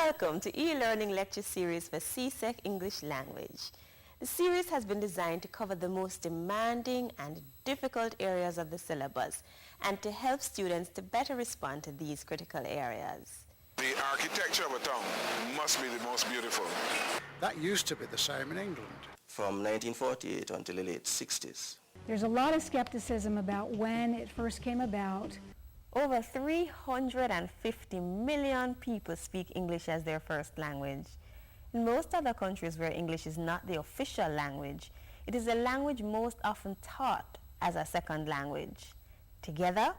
Welcome to e-learning lecture series for CSEC English Language. The series has been designed to cover the most demanding and difficult areas of the syllabus and to help students to better respond to these critical areas. The architecture of a town must be the most beautiful. That used to be the same in England. From 1948 until the late 60s. There's a lot of skepticism about when it first came about. Over 350 million people speak English as their first language. In most other countries where English is not the official language, it is the language most often taught as a second language. Together,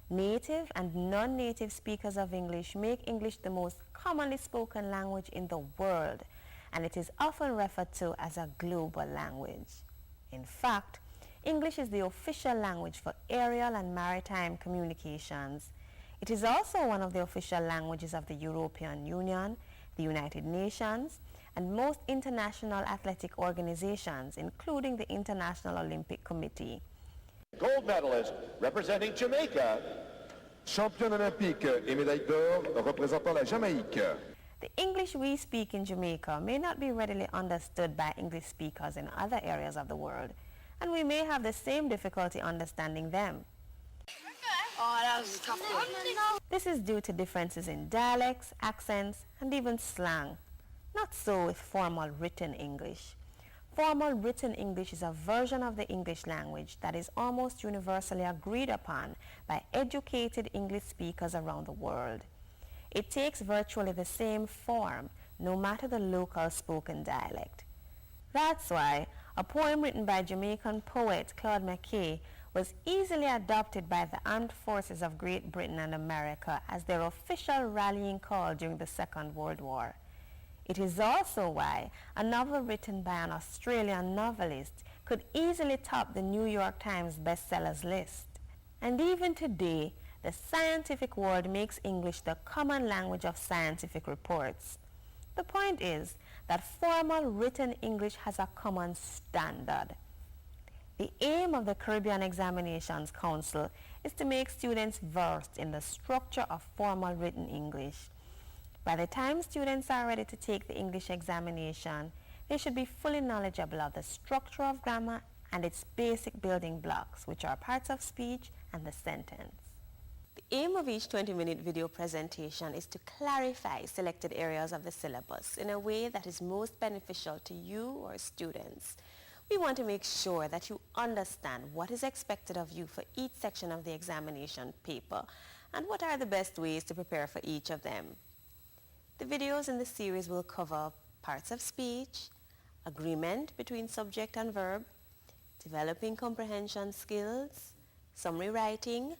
native and non-native speakers of English make English the most commonly spoken language in the world, and it is often referred to as a global language. In fact, English is the official language for aerial and maritime communications. It is also one of the official languages of the European Union, the United Nations, and most international athletic organizations, including the International Olympic Committee. Gold medalist representing Jamaica. Championne olympique et médaille d'or représentant la Jamaïque. The English we speak in Jamaica may not be readily understood by English speakers in other areas of the world, and we may have the same difficulty understanding them. Oh, that was a tough one. This is due to differences in dialects, accents, and even slang. Not so with formal written English. Formal written English is a version of the English language that is almost universally agreed upon by educated English speakers around the world. It takes virtually the same form, no matter the local spoken dialect. That's why a poem written by Jamaican poet Claude McKay was easily adopted by the armed forces of Great Britain and America as their official rallying call during the Second World War. It is also why a novel written by an Australian novelist could easily top the New York Times bestsellers list. And even today, the scientific world makes English the common language of scientific reports. The point is that formal written English has a common standard. The aim of the Caribbean Examinations Council is to make students versed in the structure of formal written English. By the time students are ready to take the English examination, they should be fully knowledgeable of the structure of grammar and its basic building blocks, which are parts of speech and the sentence. The aim of each 20-minute video presentation is to clarify selected areas of the syllabus in a way that is most beneficial to you or students. We want to make sure that you understand what is expected of you for each section of the examination paper and what are the best ways to prepare for each of them. The videos in the series will cover parts of speech, agreement between subject and verb, developing comprehension skills, summary writing,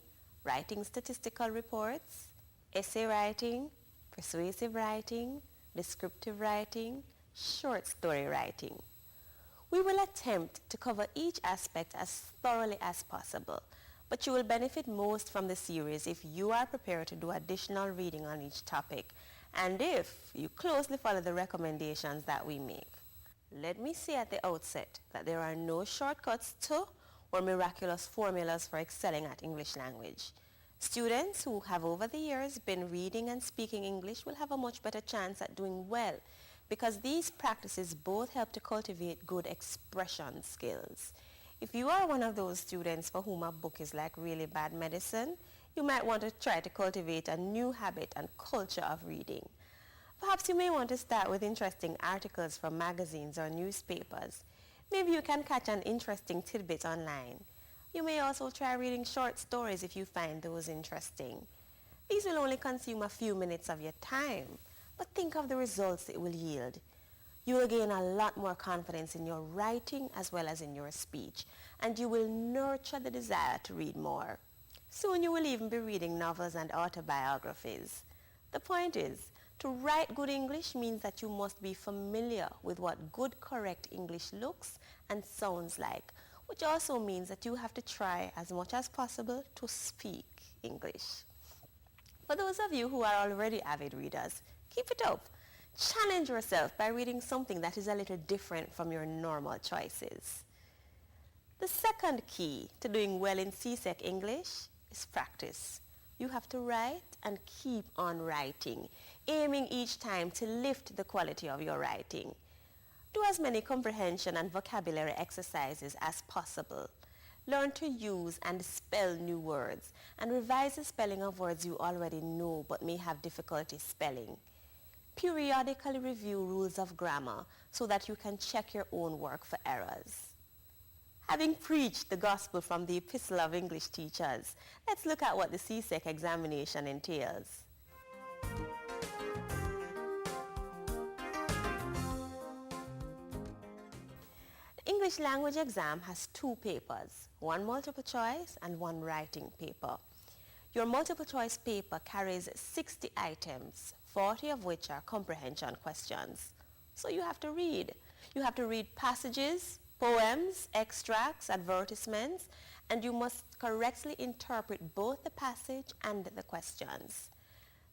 writing statistical reports, essay writing, persuasive writing, descriptive writing, short story writing. We will attempt to cover each aspect as thoroughly as possible, but you will benefit most from the series if you are prepared to do additional reading on each topic and if you closely follow the recommendations that we make. Let me say at the outset that there are no shortcuts to or miraculous formulas for excelling at English language. Students who have over the years been reading and speaking English will have a much better chance at doing well because these practices both help to cultivate good expression skills. If you are one of those students for whom a book is like really bad medicine, you might want to try to cultivate a new habit and culture of reading. Perhaps you may want to start with interesting articles from magazines or newspapers. Maybe you can catch an interesting tidbit online. You may also try reading short stories if you find those interesting. These will only consume a few minutes of your time, but think of the results it will yield. You will gain a lot more confidence in your writing as well as in your speech, and you will nurture the desire to read more. Soon you will even be reading novels and autobiographies. The point is, to write good English means that you must be familiar with what good, correct English looks and sounds like, which also means that you have to try as much as possible to speak English. For those of you who are already avid readers, keep it up. Challenge yourself by reading something that is a little different from your normal choices. The second key to doing well in CSEC English is practice. You have to write and keep on writing, aiming each time to lift the quality of your writing. Do as many comprehension and vocabulary exercises as possible. Learn to use and spell new words and revise the spelling of words you already know but may have difficulty spelling. Periodically review rules of grammar so that you can check your own work for errors. Having preached the gospel from the Epistle of English Teachers, let's look at what the CSEC examination entails. The English language exam has two papers, one multiple choice and one writing paper. Your multiple choice paper carries 60 items, 40 of which are comprehension questions. So you have to read. You have to read passages, poems, extracts, advertisements, and you must correctly interpret both the passage and the questions.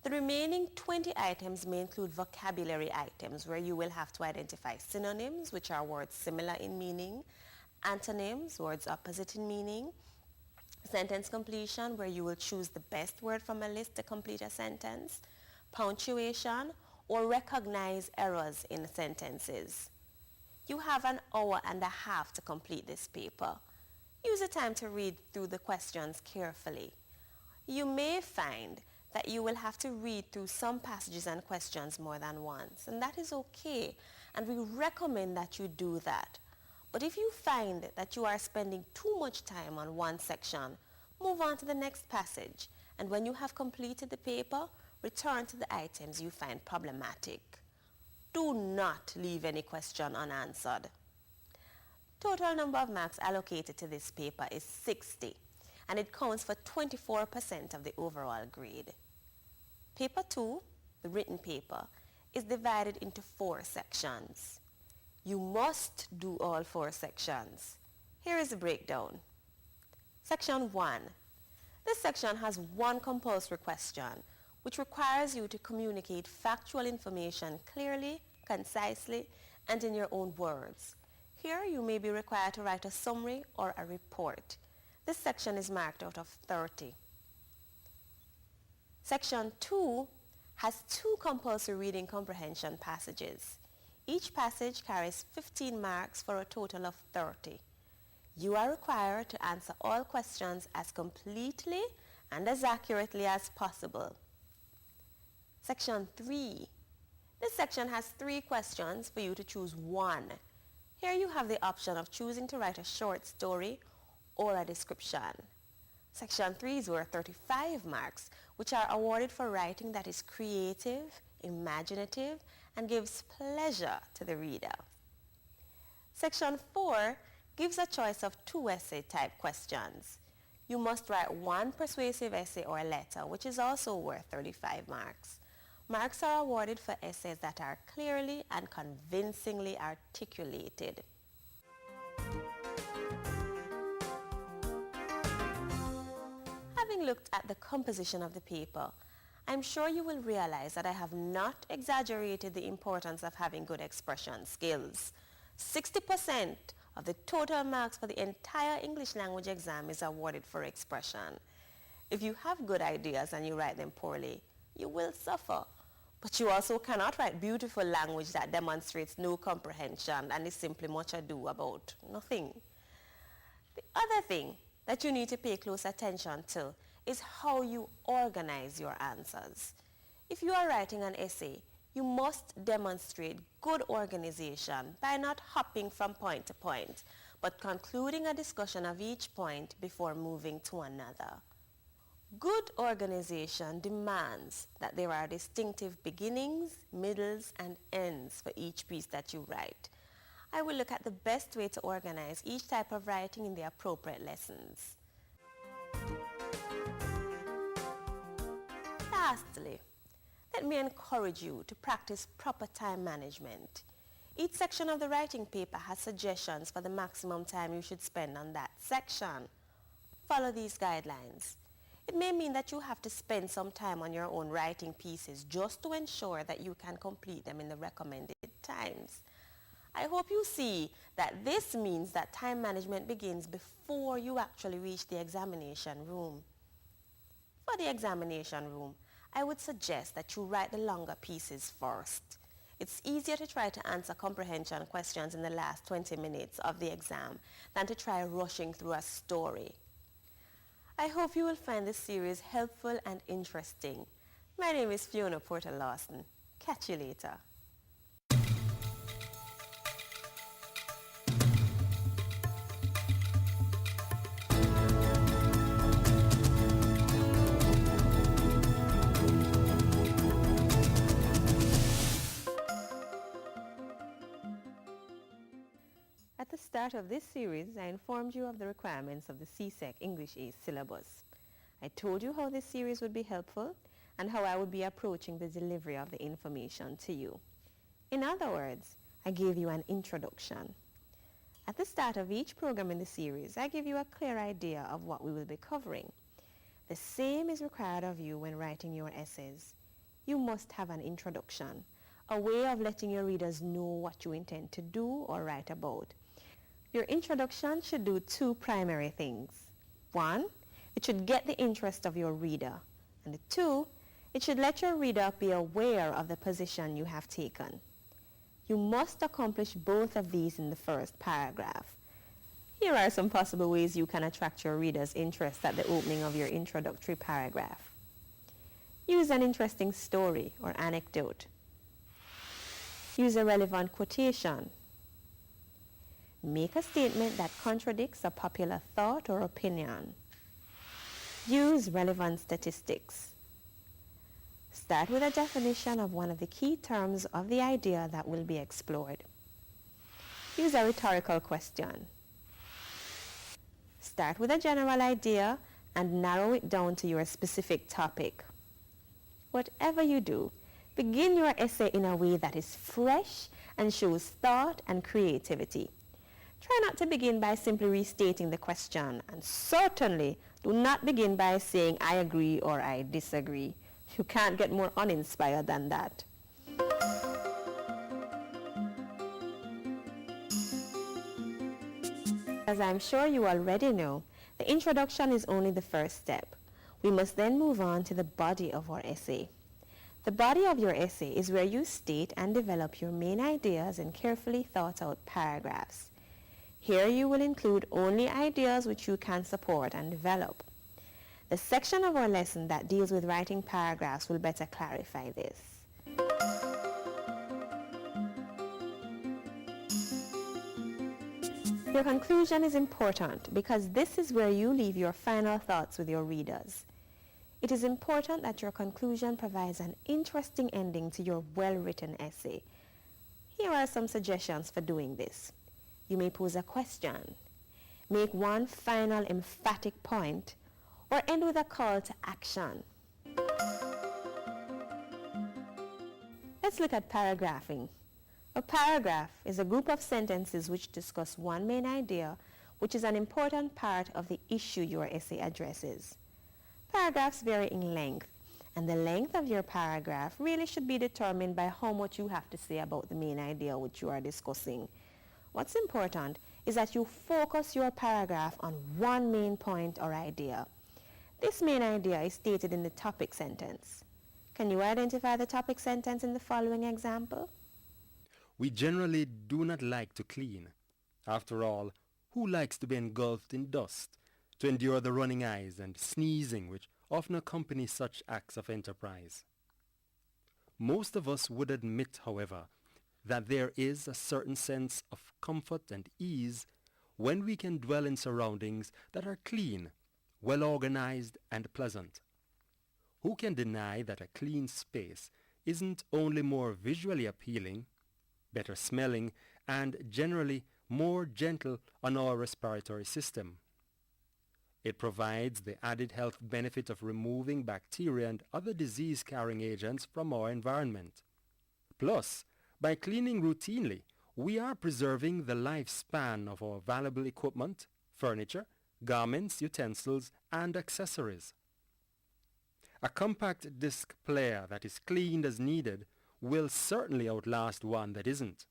The remaining 20 items may include vocabulary items where you will have to identify synonyms, which are words similar in meaning, antonyms, words opposite in meaning, sentence completion, where you will choose the best word from a list to complete a sentence, punctuation, or recognize errors in sentences. You have an hour and a half to complete this paper. Use the time to read through the questions carefully. You may find that you will have to read through some passages and questions more than once, and that is okay, and we recommend that you do that. But if you find that you are spending too much time on one section, move on to the next passage, and when you have completed the paper, return to the items you find problematic. Do not leave any question unanswered. Total number of marks allocated to this paper is 60, and it counts for 24% of the overall grade. Paper 2, the written paper, is divided into 4 sections. You must do all 4 sections. Here is the breakdown. Section 1. This section has one compulsory question, which requires you to communicate factual information clearly, concisely, and in your own words. Here you may be required to write a summary or a report. This section is marked out of 30. Section 2 has 2 compulsory reading comprehension passages. Each passage carries 15 marks for a total of 30. You are required to answer all questions as completely and as accurately as possible. Section 3. This section has 3 questions for you to choose one. Here you have the option of choosing to write a short story or a description. Section 3 is worth 35 marks, which are awarded for writing that is creative, imaginative, and gives pleasure to the reader. Section 4 gives a choice of 2 essay-type questions. You must write 1 persuasive essay or letter, which is also worth 35 marks. Marks are awarded for essays that are clearly and convincingly articulated. Having looked at the composition of the paper, I'm sure you will realize that I have not exaggerated the importance of having good expression skills. 60% of the total marks for the entire English language exam is awarded for expression. If you have good ideas and you write them poorly, you will suffer. But you also cannot write beautiful language that demonstrates no comprehension and is simply much ado about nothing. The other thing that you need to pay close attention to is how you organize your answers. If you are writing an essay, you must demonstrate good organization by not hopping from point to point, but concluding a discussion of each point before moving to another. Good organization demands that there are distinctive beginnings, middles, and ends for each piece that you write. I will look at the best way to organize each type of writing in the appropriate lessons. Lastly, let me encourage you to practice proper time management. Each section of the writing paper has suggestions for the maximum time you should spend on that section. Follow these guidelines. It may mean that you have to spend some time on your own writing pieces just to ensure that you can complete them in the recommended times. I hope you see that this means that time management begins before you actually reach the examination room. For the examination room, I would suggest that you write the longer pieces first. It's easier to try to answer comprehension questions in the last 20 minutes of the exam than to try rushing through a story. I hope you will find this series helpful and interesting. My name is Fiona Porter Lawson. Catch you later. At the start of this series, I informed you of the requirements of the CSEC English A syllabus. I told you how this series would be helpful and how I would be approaching the delivery of the information to you. In other words, I gave you an introduction. At the start of each program in the series, I give you a clear idea of what we will be covering. The same is required of you when writing your essays. You must have an introduction, a way of letting your readers know what you intend to do or write about. Your introduction should do two primary things. One, it should get the interest of your reader. And two, it should let your reader be aware of the position you have taken. You must accomplish both of these in the first paragraph. Here are some possible ways you can attract your reader's interest at the opening of your introductory paragraph. Use an interesting story or anecdote. Use a relevant quotation. Make a statement that contradicts a popular thought or opinion. Use relevant statistics. Start with a definition of one of the key terms of the idea that will be explored. Use a rhetorical question. Start with a general idea and narrow it down to your specific topic. Whatever you do, begin your essay in a way that is fresh and shows thought and creativity. Try not to begin by simply restating the question, and certainly do not begin by saying I agree or I disagree. You can't get more uninspired than that. As I'm sure you already know, the introduction is only the first step. We must then move on to the body of our essay. The body of your essay is where you state and develop your main ideas in carefully thought out paragraphs. Here you will include only ideas which you can support and develop. The section of our lesson that deals with writing paragraphs will better clarify this. Your conclusion is important because this is where you leave your final thoughts with your readers. It is important that your conclusion provides an interesting ending to your well-written essay. Here are some suggestions for doing this. You may pose a question, make one final emphatic point, or end with a call to action. Let's look at paragraphing. A paragraph is a group of sentences which discuss one main idea, which is an important part of the issue your essay addresses. Paragraphs vary in length, and the length of your paragraph really should be determined by how much you have to say about the main idea which you are discussing. What's important is that you focus your paragraph on one main point or idea. This main idea is stated in the topic sentence. Can you identify the topic sentence in the following example? We generally do not like to clean. After all, who likes to be engulfed in dust, to endure the running eyes and sneezing which often accompany such acts of enterprise? Most of us would admit, however, that there is a certain sense of comfort and ease when we can dwell in surroundings that are clean, well organized and pleasant. Who can deny that a clean space isn't only more visually appealing, better smelling, and generally more gentle on our respiratory system? It provides the added health benefit of removing bacteria and other disease-carrying agents from our environment. Plus, by cleaning routinely, we are preserving the lifespan of our valuable equipment, furniture, garments, utensils, and accessories. A compact disc player that is cleaned as needed will certainly outlast one that isn't.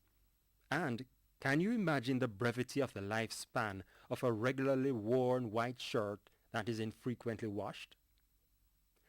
And can you imagine the brevity of the lifespan of a regularly worn white shirt that is infrequently washed?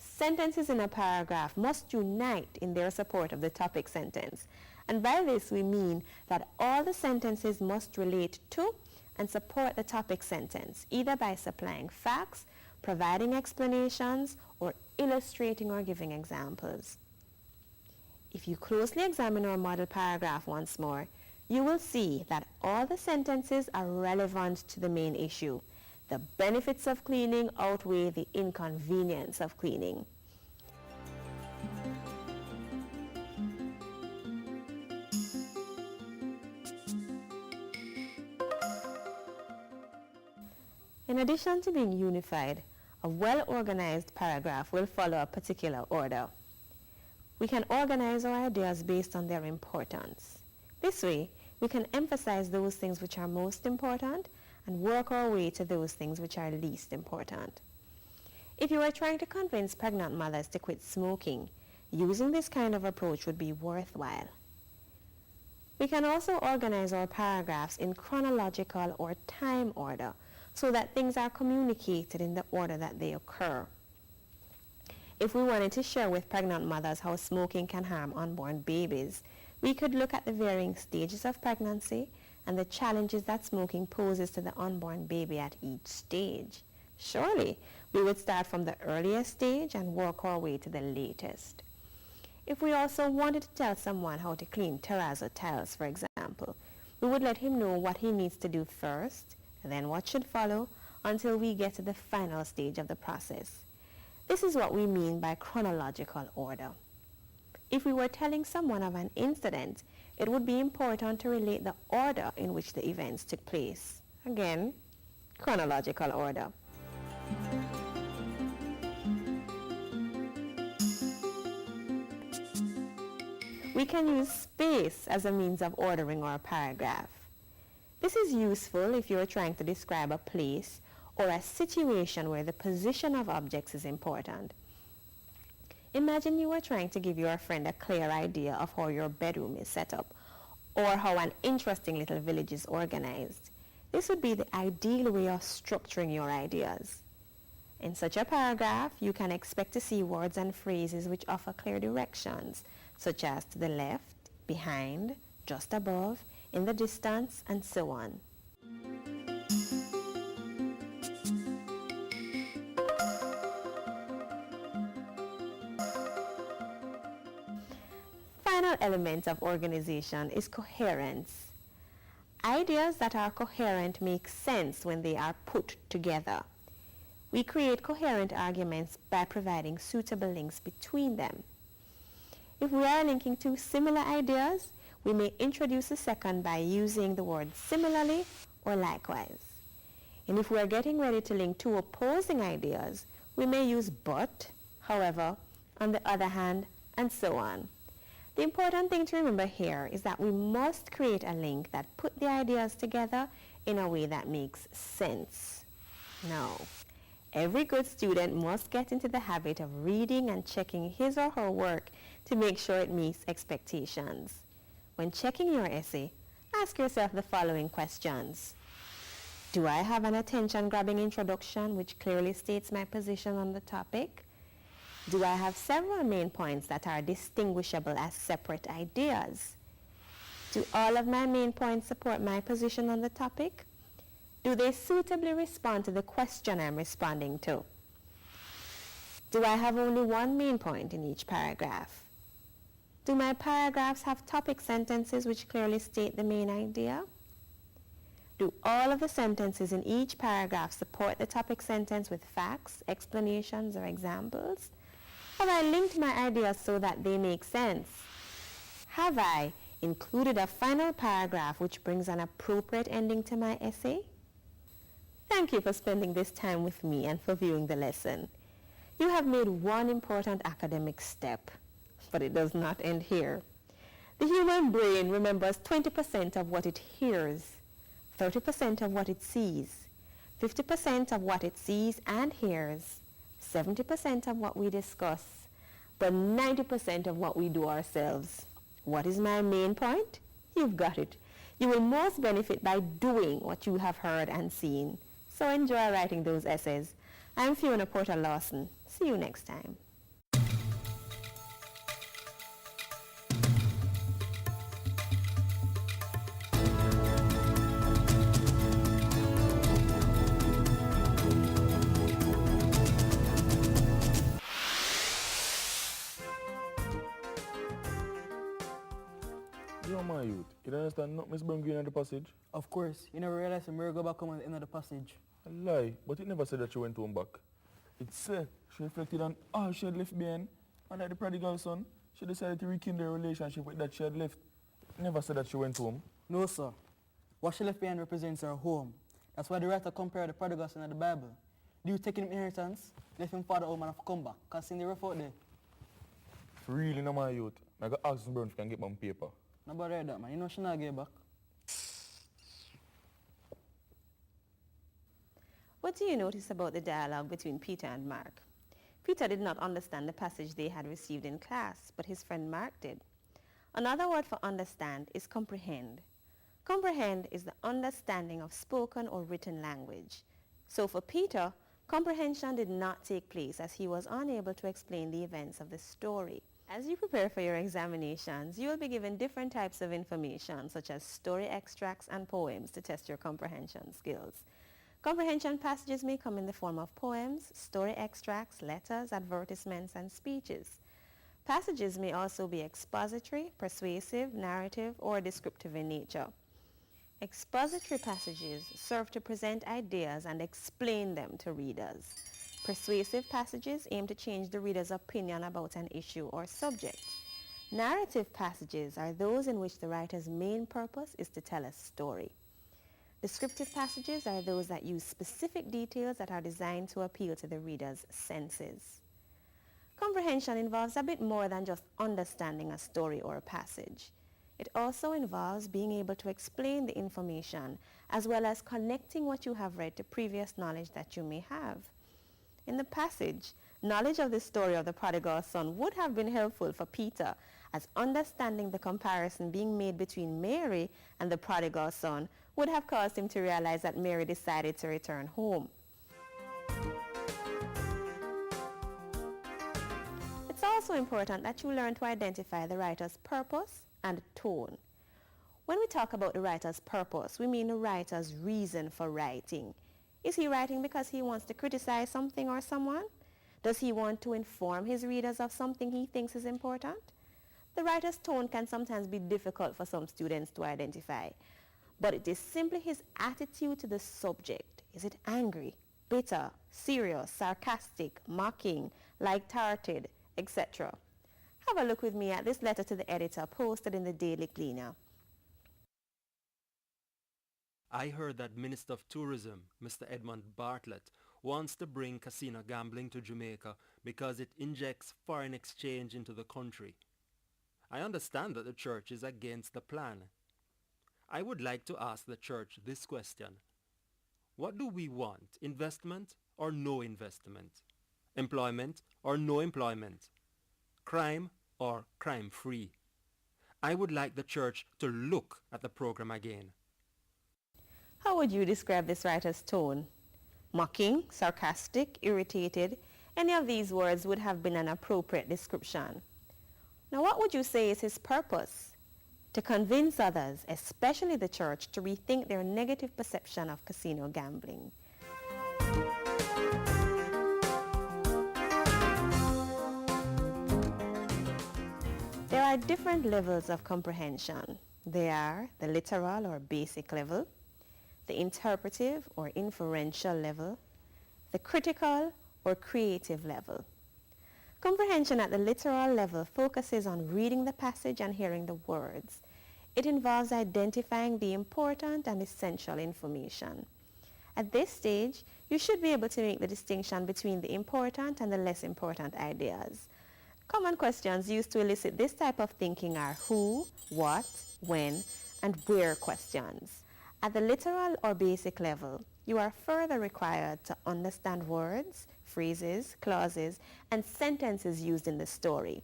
Sentences in a paragraph must unite in their support of the topic sentence. And by this we mean that all the sentences must relate to and support the topic sentence, either by supplying facts, providing explanations, or illustrating or giving examples. If you closely examine our model paragraph once more, you will see that all the sentences are relevant to the main issue. The benefits of cleaning outweigh the inconvenience of cleaning. In addition to being unified, a well-organized paragraph will follow a particular order. We can organize our ideas based on their importance. This way, we can emphasize those things which are most important and work our way to those things which are least important. If you are trying to convince pregnant mothers to quit smoking, using this kind of approach would be worthwhile. We can also organize our paragraphs in chronological or time order so that things are communicated in the order that they occur. If we wanted to share with pregnant mothers how smoking can harm unborn babies, we could look at the varying stages of pregnancy and the challenges that smoking poses to the unborn baby at each stage. Surely, we would start from the earliest stage and work our way to the latest. If we also wanted to tell someone how to clean terrazzo tiles, for example, we would let him know what he needs to do first, and then what should follow, until we get to the final stage of the process. This is what we mean by chronological order. If we were telling someone of an incident, it would be important to relate the order in which the events took place. Again, chronological order. We can use space as a means of ordering our paragraph. This is useful if you are trying to describe a place or a situation where the position of objects is important. Imagine you are trying to give your friend a clear idea of how your bedroom is set up or how an interesting little village is organized. This would be the ideal way of structuring your ideas. In such a paragraph, you can expect to see words and phrases which offer clear directions, such as to the left, behind, just above, in the distance, and so on. Final element of organization is coherence. Ideas that are coherent make sense when they are put together. We create coherent arguments by providing suitable links between them. If we are linking two similar ideas, we may introduce a second by using the word similarly or likewise. And if we are getting ready to link two opposing ideas, we may use but, however, on the other hand, and so on. The important thing to remember here is that we must create a link that puts the ideas together in a way that makes sense. Now, every good student must get into the habit of reading and checking his or her work to make sure it meets expectations. When checking your essay, ask yourself the following questions. Do I have an attention-grabbing introduction which clearly states my position on the topic? Do I have several main points that are distinguishable as separate ideas? Do all of my main points support my position on the topic? Do they suitably respond to the question I'm responding to? Do I have only one main point in each paragraph? Do my paragraphs have topic sentences which clearly state the main idea? Do all of the sentences in each paragraph support the topic sentence with facts, explanations, or examples? Have I linked my ideas so that they make sense? Have I included a final paragraph which brings an appropriate ending to my essay? Thank you for spending this time with me and for viewing the lesson. You have made one important academic step, but it does not end here. The human brain remembers 20% of what it hears, 30% of what it sees, 50% of what it sees and hears, 70% of what we discuss, but 90% of what we do ourselves. What is my main point? You've got it. You will most benefit by doing what you have heard and seen. So enjoy writing those essays. I'm Fiona Porter Lawson. See you next time. Yo, my youth, you don't understand not Miss Brown Green in the passage? Of course, you never realized when Mary go back home at the end of the passage. A lie, but it never said that she went home back. It said she reflected on all she had left behind, and like the prodigal son, she decided to rekindle a relationship with that she had left. It never said that she went home. No, sir. What she left behind represents her home. That's why the writer compared the prodigal son of the Bible. Do you take him inheritance, left him father home and have come back, cause sin the rough out there. Really, no, my youth. I got asked Miss Brown if you can get my paper. Nobody heard that, man. You know she not get back. What do you notice about the dialogue between Peter and Mark? Peter did not understand the passage they had received in class, but his friend Mark did. Another word for understand is comprehend. Comprehend is the understanding of spoken or written language. So for Peter, comprehension did not take place as he was unable to explain the events of the story. As you prepare for your examinations, you will be given different types of information, such as story extracts and poems, to test your comprehension skills. Comprehension passages may come in the form of poems, story extracts, letters, advertisements, and speeches. Passages may also be expository, persuasive, narrative, or descriptive in nature. Expository passages serve to present ideas and explain them to readers. Persuasive passages aim to change the reader's opinion about an issue or subject. Narrative passages are those in which the writer's main purpose is to tell a story. Descriptive passages are those that use specific details that are designed to appeal to the reader's senses. Comprehension involves a bit more than just understanding a story or a passage. It also involves being able to explain the information as well as connecting what you have read to previous knowledge that you may have. In the passage, knowledge of the story of the prodigal son would have been helpful for Peter, as understanding the comparison being made between Mary and the prodigal son would have caused him to realize that Mary decided to return home. It's also important that you learn to identify the writer's purpose and tone. When we talk about the writer's purpose, we mean the writer's reason for writing. Is he writing because he wants to criticize something or someone? Does he want to inform his readers of something he thinks is important? The writer's tone can sometimes be difficult for some students to identify, but it is simply his attitude to the subject. Is it angry, bitter, serious, sarcastic, mocking, light-hearted, etc.? Have a look with me at this letter to the editor posted in the Daily Gleaner. I heard that Minister of Tourism, Mr. Edmund Bartlett, wants to bring casino gambling to Jamaica because it injects foreign exchange into the country. I understand that the church is against the plan. I would like to ask the church this question. What do we want, investment or no investment? Employment or no employment? Crime or crime-free? I would like the church to look at the program again. How would you describe this writer's tone? Mocking, sarcastic, irritated? Any of these words would have been an appropriate description. Now, what would you say is his purpose? To convince others, especially the church, to rethink their negative perception of casino gambling. There are different levels of comprehension. They are the literal or basic level, the interpretive or inferential level, the critical or creative level. Comprehension at the literal level focuses on reading the passage and hearing the words. It involves identifying the important and essential information. At this stage, you should be able to make the distinction between the important and the less important ideas. Common questions used to elicit this type of thinking are who, what, when, and where questions. At the literal or basic level, you are further required to understand words, phrases, clauses, and sentences used in the story.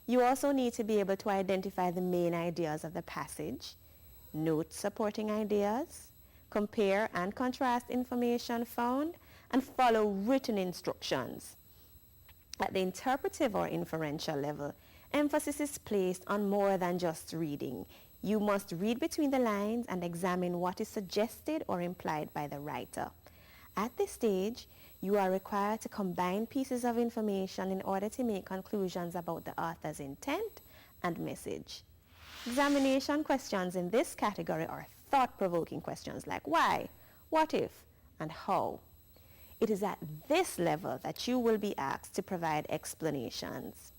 You also need to be able to identify the main ideas of the passage, note supporting ideas, compare and contrast information found, and follow written instructions. At the interpretive or inferential level, emphasis is placed on more than just reading. You must read between the lines and examine what is suggested or implied by the writer. At this stage, you are required to combine pieces of information in order to make conclusions about the author's intent and message. Examination questions in this category are thought-provoking questions like why, what if, and how. It is at this level that you will be asked to provide explanations.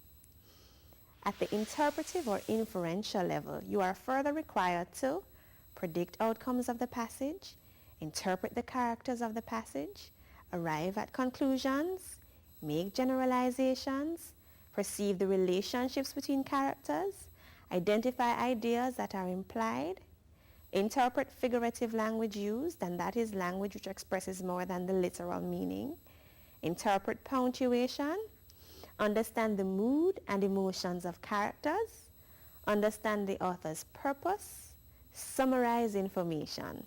At the interpretive or inferential level, you are further required to predict outcomes of the passage, interpret the characters of the passage, arrive at conclusions, make generalizations, perceive the relationships between characters, identify ideas that are implied, interpret figurative language used, and that is language which expresses more than the literal meaning, interpret punctuation, understand the mood and emotions of characters, understand the author's purpose, summarize information.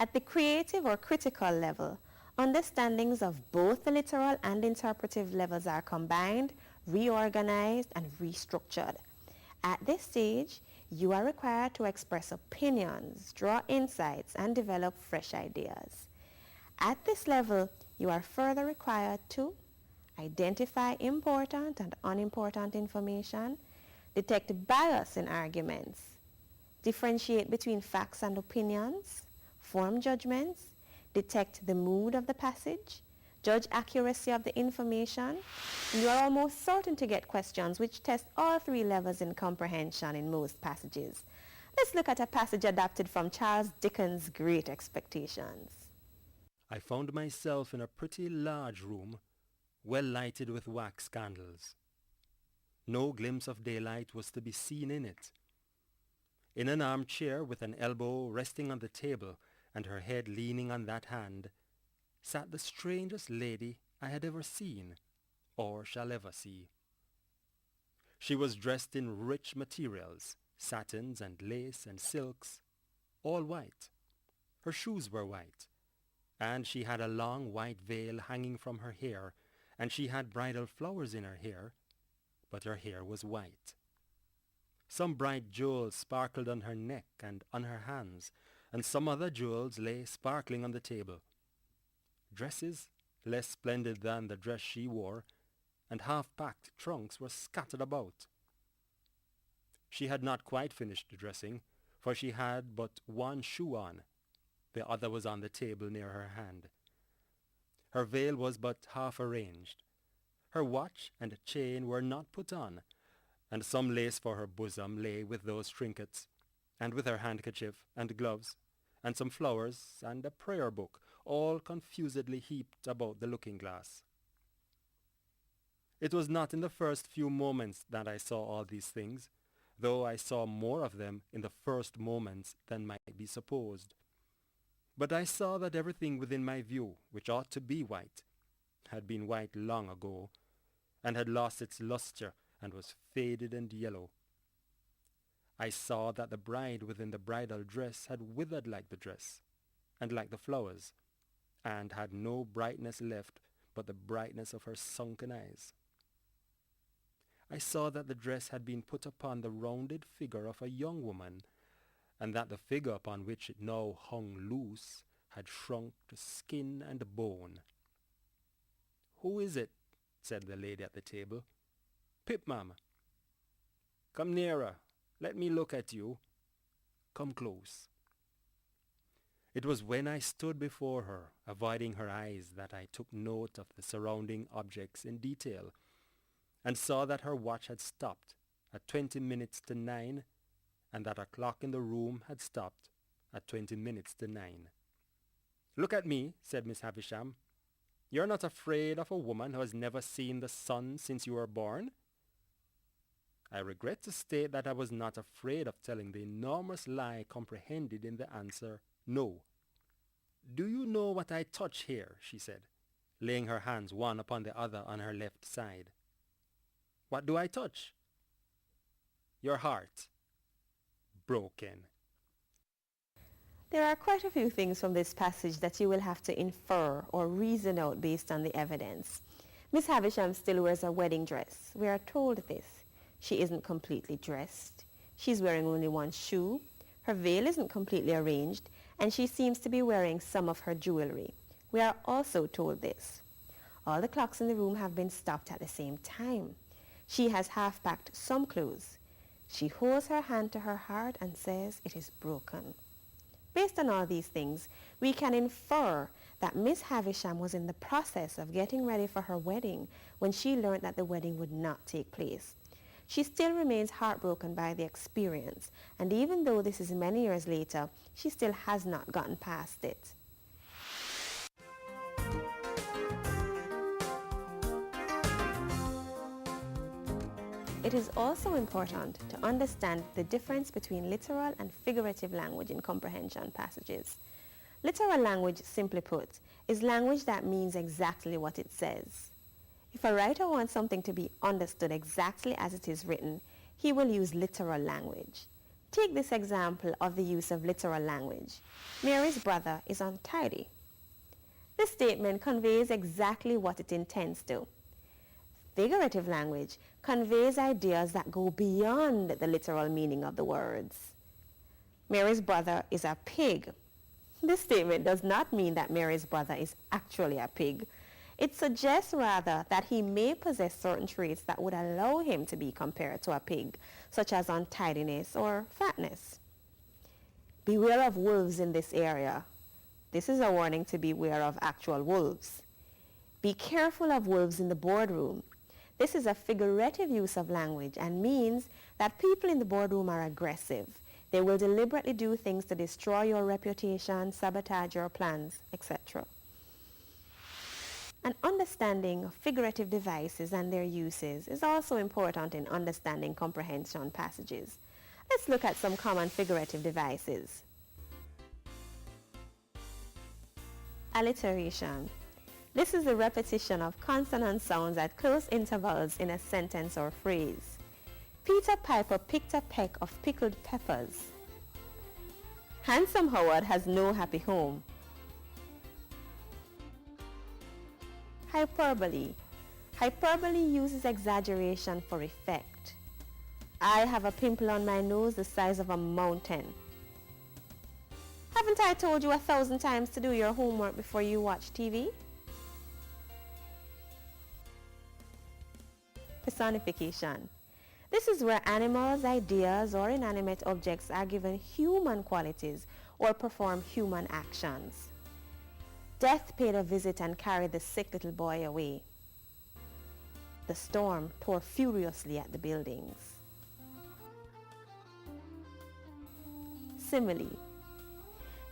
At the creative or critical level, understandings of both the literal and interpretive levels are combined, reorganized, and restructured. At this stage, you are required to express opinions, draw insights, and develop fresh ideas. At this level, you are further required to identify important and unimportant information, detect bias in arguments, differentiate between facts and opinions, form judgments, detect the mood of the passage, judge accuracy of the information. You are almost certain to get questions which test all three levels in comprehension in most passages. Let's look at a passage adapted from Charles Dickens' Great Expectations. I found myself in a pretty large room, well lighted with wax candles. No glimpse of daylight was to be seen in it. In an armchair with an elbow resting on the table and her head leaning on that hand, sat the strangest lady I had ever seen, or shall ever see. She was dressed in rich materials, satins and lace and silks, all white. Her shoes were white, and she had a long white veil hanging from her hair, and she had bridal flowers in her hair, but her hair was white. Some bright jewels sparkled on her neck and on her hands, and some other jewels lay sparkling on the table. Dresses, less splendid than the dress she wore, and half-packed trunks were scattered about. She had not quite finished dressing, for she had but one shoe on. The other was on the table near her hand. Her veil was but half arranged. Her watch and chain were not put on, and some lace for her bosom lay with those trinkets, and with her handkerchief and gloves, and some flowers and a prayer book, all confusedly heaped about the looking-glass. It was not in the first few moments that I saw all these things, though I saw more of them in the first moments than might be supposed. But I saw that everything within my view, which ought to be white, had been white long ago, and had lost its luster and was faded and yellow. I saw that the bride within the bridal dress had withered like the dress, and like the flowers, and had no brightness left but the brightness of her sunken eyes. I saw that the dress had been put upon the rounded figure of a young woman, and that the figure upon which it now hung loose had shrunk to skin and bone. "Who is it?" said the lady at the table. "Pip, ma'am." "Come nearer. Let me look at you. Come close." It was when I stood before her, avoiding her eyes, that I took note of the surrounding objects in detail, and saw that her watch had stopped at 20 minutes to 9, and that a clock in the room had stopped at 20 minutes to 9. "Look at me," said Miss Havisham. "You're not afraid of a woman who has never seen the sun since you were born?" I regret to state that I was not afraid of telling the enormous lie comprehended in the answer, no. "Do you know what I touch here?" she said, laying her hands one upon the other on her left side. "What do I touch?" "Your heart. Broken." There are quite a few things from this passage that you will have to infer or reason out based on the evidence. Miss Havisham still wears a wedding dress. We are told this. She isn't completely dressed. She's wearing only one shoe. Her veil isn't completely arranged, and she seems to be wearing some of her jewelry. We are also told this. All the clocks in the room have been stopped at the same time. She has half-packed some clothes. She holds her hand to her heart and says it is broken. Based on all these things, we can infer that Miss Havisham was in the process of getting ready for her wedding when she learned that the wedding would not take place. She still remains heartbroken by the experience, and even though this is many years later, she still has not gotten past it. It is also important to understand the difference between literal and figurative language in comprehension passages. Literal language, simply put, is language that means exactly what it says. If a writer wants something to be understood exactly as it is written, he will use literal language. Take this example of the use of literal language. Mary's brother is untidy. This statement conveys exactly what it intends to. Figurative language conveys ideas that go beyond the literal meaning of the words. Mary's brother is a pig. This statement does not mean that Mary's brother is actually a pig. It suggests rather that he may possess certain traits that would allow him to be compared to a pig, such as untidiness or fatness. Beware of wolves in this area. This is a warning to beware of actual wolves. Be careful of wolves in the boardroom. This is a figurative use of language and means that people in the boardroom are aggressive. They will deliberately do things to destroy your reputation, sabotage your plans, etc. An understanding of figurative devices and their uses is also important in understanding comprehension passages. Let's look at some common figurative devices. Alliteration. This is the repetition of consonant sounds at close intervals in a sentence or phrase. Peter Piper picked a peck of pickled peppers. Handsome Howard has no happy home. Hyperbole. Hyperbole uses exaggeration for effect. I have a pimple on my nose the size of a mountain. Haven't I told you 1,000 times to do your homework before you watch TV? Personification. This is where animals, ideas, or inanimate objects are given human qualities or perform human actions. Death paid a visit and carried the sick little boy away. The storm tore furiously at the buildings. Simile.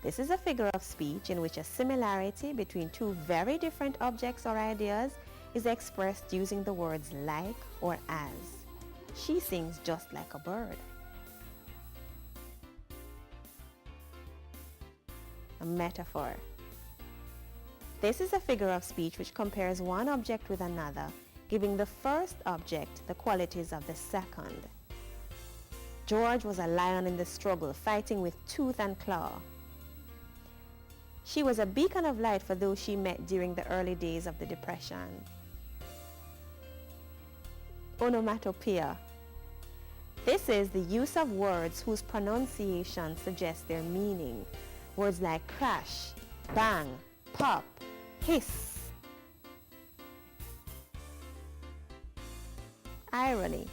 This is a figure of speech in which a similarity between two very different objects or ideas is expressed using the words like or as. She sings just like a bird. A metaphor. This is a figure of speech which compares one object with another, giving the first object the qualities of the second. George was a lion in the struggle, fighting with tooth and claw. She was a beacon of light for those she met during the early days of the Depression. Onomatopoeia. This is the use of words whose pronunciation suggests their meaning. Words like crash, bang, pop, hiss. Irony.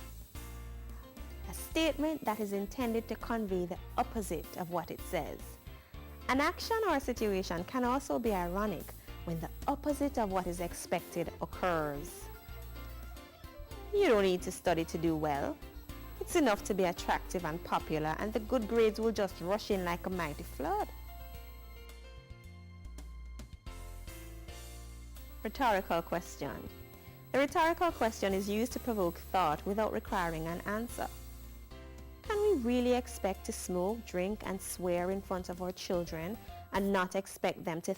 A statement that is intended to convey the opposite of what it says. An action or situation can also be ironic when the opposite of what is expected occurs. You don't need to study to do well. It's enough to be attractive and popular, and the good grades will just rush in like a mighty flood. Rhetorical question. The rhetorical question is used to provoke thought without requiring an answer. Can we really expect to smoke, drink, and swear in front of our children and not expect them to